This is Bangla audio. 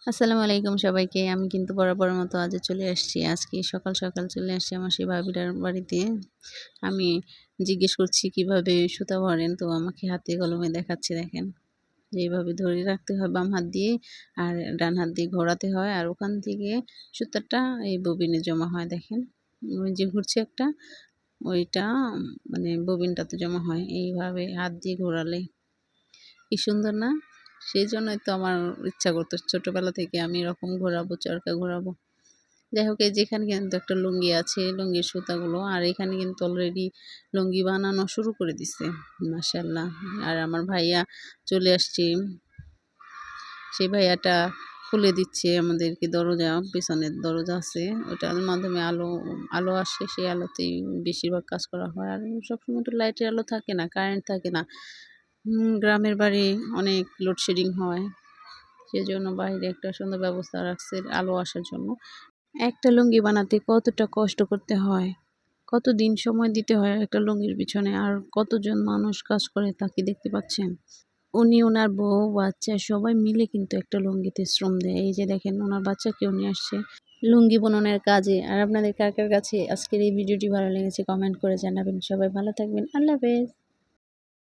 আসসালামু আলাইকুম সবাইকে। আমি কিন্তু বরাবরের মতো আজও চলে আসছি। আজকে সকাল, সকাল চলে আসছি আমার সেই ভাবিটার বাড়িতে। আমি জিজ্ঞেস করছি কিভাবে সুতা ভরেন? তো আমাকে হাতে কলমে দেখাচ্ছে দেখেন। যে এভাবে ধরে রাখতে হয় বাম হাত দিয়ে আর ডান হাত দিয়ে ঘোরাতে হয়। আর ওখান থেকে সুতাটা এই ববিনে জমা হয় দেখেন। ওই যে ঘুরছে একটা ওইটা মানে ববিনটাতে জমা হয়। এইভাবে হাত দিয়ে ঘোরালে। কি সুন্দর না? সেজন্যই তো আমার ইচ্ছা করতো ছোটবেলা থেকে আমি এরকম ঘোরাবো, চরকা ঘোরাবো। যাই হোক এই যে এখানে কিন্তু একটা লুঙ্গি আছে, লুঙ্গির সুতাগুলো আর এখানে কিন্তু অলরেডি লুঙ্গি বানানো শুরু করে দিছে। মাশাআল্লাহ। আর আমার ভাইয়া চলে আসছে। সেই ভাইয়াটা খুলে দিচ্ছে আমাদেরকে দরজা, পেছনের দরজা আছে। ওটার মাধ্যমে আলো আসে, সেই আলোতেই বেশিরভাগ কাজ করা হয়। আর সবসময় তো লাইটের আলো থাকে না, কারেন্ট থাকে না। গ্রামের বাড়ি অনেক লোডশেডিং হয়। সেজন্য বাইরে একটা সুন্দর ব্যবস্থা রাখছে আলো আসার জন্য। একটা লুঙ্গি বানাতে কতটা কষ্ট করতে হয়, কতদিন সময় দিতে হয় একটা লুঙ্গির পিছনে, আর কতজন মানুষ কাজ করে তা কি দেখতে পাচ্ছেন? উনি ওনার বউ, বাচ্চা সবাই মিলে কিন্তু একটা লুঙ্গিতে শ্রম দেয়। এই যে দেখেন ওনার বাচ্চাকেও নিয়ে আসছে লুঙ্গি বুননের কাজে। আর আপনাদের কার কার কাছে আজকের এই ভিডিওটি ভালো লেগেছে কমেন্ট করে জানাবেন। সবাই ভালো থাকবেন। আল্লাহ হাফেজ।